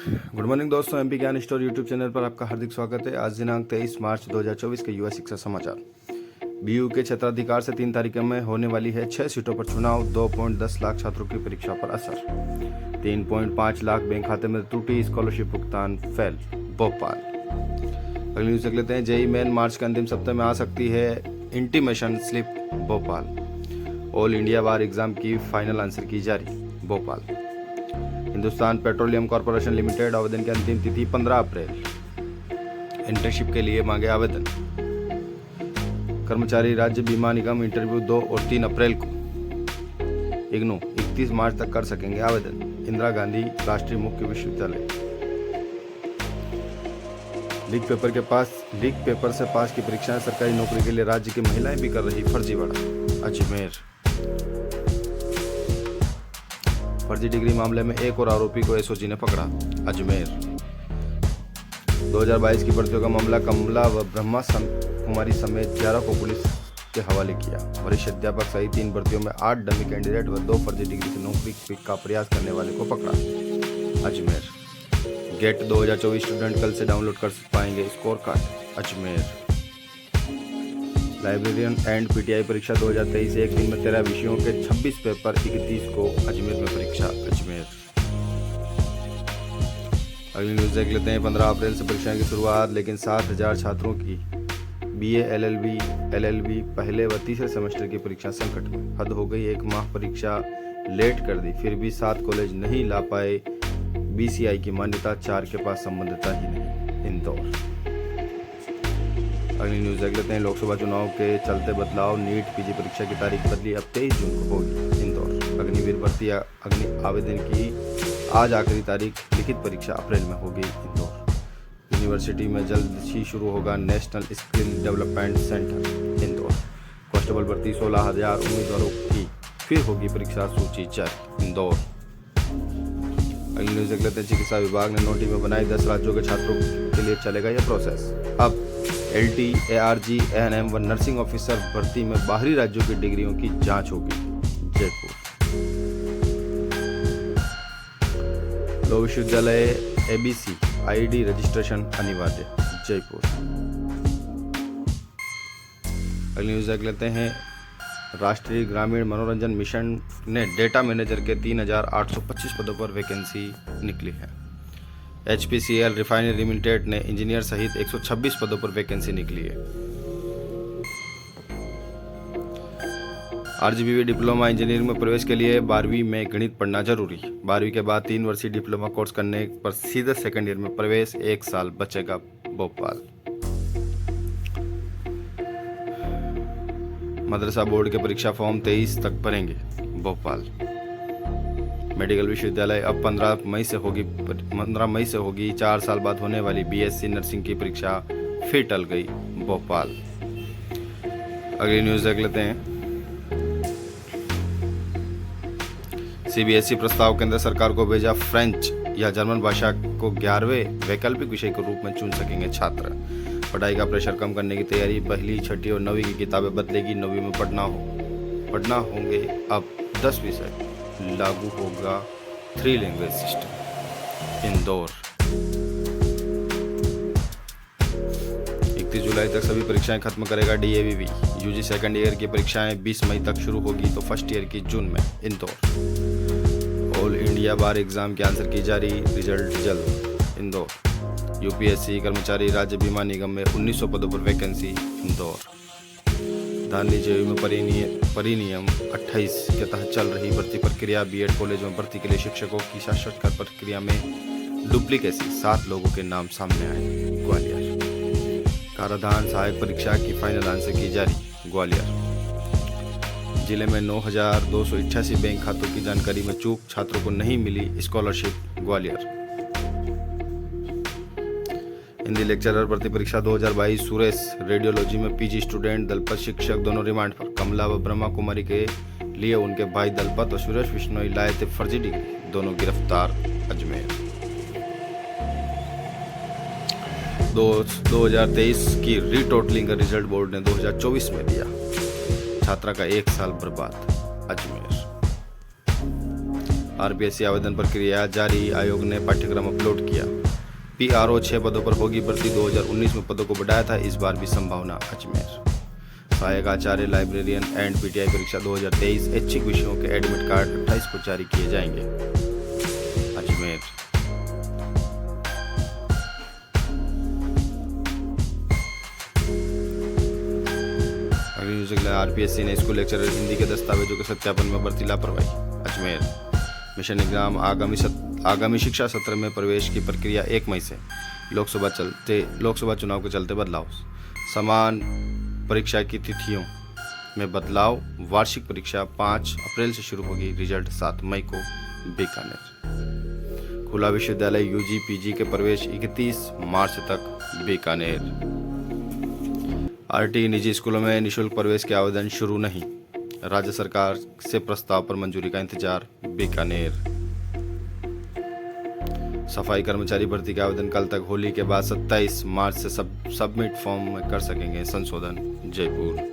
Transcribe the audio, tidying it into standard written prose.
Good morning दोस्तों, MP ज्ञान store YouTube channel पर आपका हार्दिक स्वागत है। आज दिनांक 23 मार्च 2024 के युवा शिक्षा समाचार। बीयू के क्षेत्राधिकार से 3 तारीख में होने वाली है 6 सीटों पर चुनाव। 2.10 लाख छात्रों की परीक्षा पर असर। 3.5 लाख बैंक खाते में त्रुटि, स्कॉलरशिप भुगतान फेल। भोपाल। अगली न्यूज देख लेते हैं। जेई मेन मार्च के अंतिम सप्ताह में आ सकती है intimation slip. Bhopal. All India बार एग्जाम की फाइनल आंसर की जारी। Bhopal. Hindustan petroleum corporation limited आवेदन की अंतिम तिथि 15 अप्रैल। इंटर्नशिप के लिए मांगे आवेदन। कर्मचारी राज्य बीमा निगम इंटरव्यू 2 और 3 अप्रैल को। इग्नू 31 मार्च तक कर सकेंगे आवेदन। इंदिरा गांधी राष्ट्रीय मुक्त विश्वविद्यालय। लीक पेपर से पास की परीक्षाएं सरकारी नौकरी के लिए राज्य की महिलाएं भी कर रही फर्जीवाड़ा। अजमेर। फर्जी डिग्री मामले में एक और आरोपी को एसओजी ने पकड़ा। अजमेर। 2022 की भर्तियों का मामला कमला व ब्रह्मा कुमारी समेत 11 को पुलिस के हवाले किया। वरिष्ठ अध्यापक सहित 3 भर्तियों में 8 डमी कैंडिडेट व 2 फर्जी डिग्री से नौकरी का प्रयास करने वाले को पकड़ा। अजमेर। गेट 2024 स्टूडेंट कल से डाउनलोड कर पाएंगे score card. Ajmer. Librarian and PTI परीक्षा 2023 एक दिन में 13 विषयों के 26 पेपर 31 को अजमेर में परीक्षा। अजमेर। अगली न्यूज देख लेते हैं। 15 अप्रैल से परीक्षाएं की शुरुआत, लेकिन 7,000 छात्रों की बीए एलएलबी पहले व तीसरे सेमेस्टर की परीक्षा संकट में। हद हो गई, 1 माह परीक्षा लेट कर दी, फिर भी 7 कॉलेज नहीं ला पाए बीसीआई की मान्यता। 4 के पास संबद्धता ही नहीं। इंदौर। अगली न्यूज देख लेते हैं। लोकसभा चुनाव के चलते बदलाव, नीट पीजी परीक्षा की तारीख बदली, अब 23 जून को होगी। इंदौर। अग्निवीर भर्ती अग्नि आवेदन की आज आखिरी तारीख, लिखित परीक्षा अप्रैल में होगी। इंदौर। यूनिवर्सिटी में जल्द ही शुरू होगा national skill development centre. Indore. Constable भर्ती 16,000 उम्मीदवारों की फिर होगी परीक्षा सूची जारी। इंदौर। अगली न्यूज देख लेते हैं। चिकित्सा विभाग ने नोटिस में बनाई 10 राज्यों के छात्रों के लिए चलेगा यह प्रोसेस। अब LT, ARG, ANM व नर्सिंग ऑफिसर भर्ती में बाहरी राज्यों की डिग्रियों की जांच होगी। जयपुर। लो विश्वविद्यालय ABC ID रजिस्ट्रेशन अनिवार्य। जयपुर। अगली न्यूज देख लेते हैं। राष्ट्रीय ग्रामीण मनोरंजन मिशन ने डेटा मैनेजर के 3,825 पदों पर वैकेंसी निकली है। HPCL रिफाइनरी लिमिटेड ने इंजीनियर सहित 126 पदों पर वैकेंसी निकली है। RGBV डिप्लोमा इंजीनियरिंग में प्रवेश के लिए 12वीं में गणित पढ़ना जरूरी। 12वीं के बाद 3 वर्षीय डिप्लोमा कोर्स करने पर सीधे सेकेंड ईयर में प्रवेश, 1 साल बचेगा। भोपाल। मदरसा बोर्ड के परीक्षा फॉर्म 23 तक भरेंगे। भोपाल। मेडिकल विश्वविद्यालय अब 15 मई से होगी 4 साल बाद होने वाली BSc नर्सिंग की परीक्षा फिर टल गई। भोपाल। अगली न्यूज देख लेते हैं। CBSE प्रस्ताव केंद्र सरकार को भेजा। फ्रेंच या जर्मन भाषा को 11वें वैकल्पिक विषय के रूप में चुन सकेंगे छात्र। पढ़ाई का प्रेशर कम करने की तैयारी। पहली, छठी और 9वीं की किताबें बदलेगी। 9वीं में पढ़ना होंगे अब 10 विषय। लागू होगा 3 लैंग्वेज सिस्टम। इंदौर। 31 जुलाई तक सभी परीक्षाएं खत्म करेगा DAVV। UG सेकंड ईयर की परीक्षाएं 20 मई तक शुरू होगी तो फर्स्ट ईयर की जून में। इंदौर। ऑल इंडिया बार एग्जाम की आंसर की जारी, रिजल्ट जल्द। इंदौर। UPSC कर्मचारी राज्य बीमा निगम में 1900 पदों पर वैकेंसी। इंदौर। धानली जेयू में परिनियम 28 के तहत चल रही भर्ती प्रक्रिया। BEd कॉलेज में भर्ती के लिए शिक्षकों की साक्षात्कार प्रक्रिया में डुप्लीकेसी, 7 लोगों के नाम सामने आए। ग्वालियर। कराधान सहायक परीक्षा की फाइनल आंसर की जारी। ग्वालियर। जिले में 9,288 बैंक खातों की जानकारी में चूक, छात्रों को नहीं मिली स्कॉलरशिप। ग्वालियर। हिंदी लेक्चरर भर्ती परीक्षा 2022 सुरेश। रेडियोलॉजी में PG स्टूडेंट, दलपत शिक्षक दोनों रिमांड पर। कमला व ब्रह्मा कुमारी के लिए उनके भाई दलपत और सुरेश बिश्नोई लाए थे फर्जी डिग्री, दोनों गिरफ्तार। अजमेर। 2023 की रीटोटलिंग का रिजल्ट बोर्ड ने 2024 में दिया। छात्रा का 1 साल बर्बाद। अजमेर। आरपीएससी आवेदन प्रक्रिया जारी, आयोग ने पाठ्यक्रम अपलोड किया। पीआरओ 6 पदों पर होगी भर्ती, 2019 में पदों को बढ़ाया था, इस बार भी संभावना। अजमेर सहायक आचार्य, लाइब्रेरियन एंड पीटीआई परीक्षा 2023 ऐच्छिक विषयों के एडमिट कार्ड 28 को जारी किए जाएंगे। अजमेर आरपीएससी ने स्कूल लेक्चरर हिंदी के दस्तावेजों के सत्यापन में बरती लापरवाही। अजमेर मिशन एग्जाम आगामी शिक्षा सत्र में प्रवेश की प्रक्रिया 1 मई से, लोकसभा चुनाव के चलते बदलाव, समान परीक्षा की तिथियों में बदलाव, वार्षिक परीक्षा 5 अप्रैल से शुरू होगी, रिजल्ट 7 मई को। बीकानेर खुला विश्वविद्यालय यूजी पीजी के प्रवेश 31 मार्च तक, बीकानेर। आरटी निजी स्कूलों में निःशुल्क प्रवेश के आवेदन शुरू नहीं, राज्य सरकार से प्रस्ताव पर मंजूरी का इंतजार, बीकानेर। सफाई कर्मचारी भर्ती के आवेदन कल तक, होली के बाद 27 मार्च से सबमिट फॉर्म में कर सकेंगे संशोधन, जयपुर।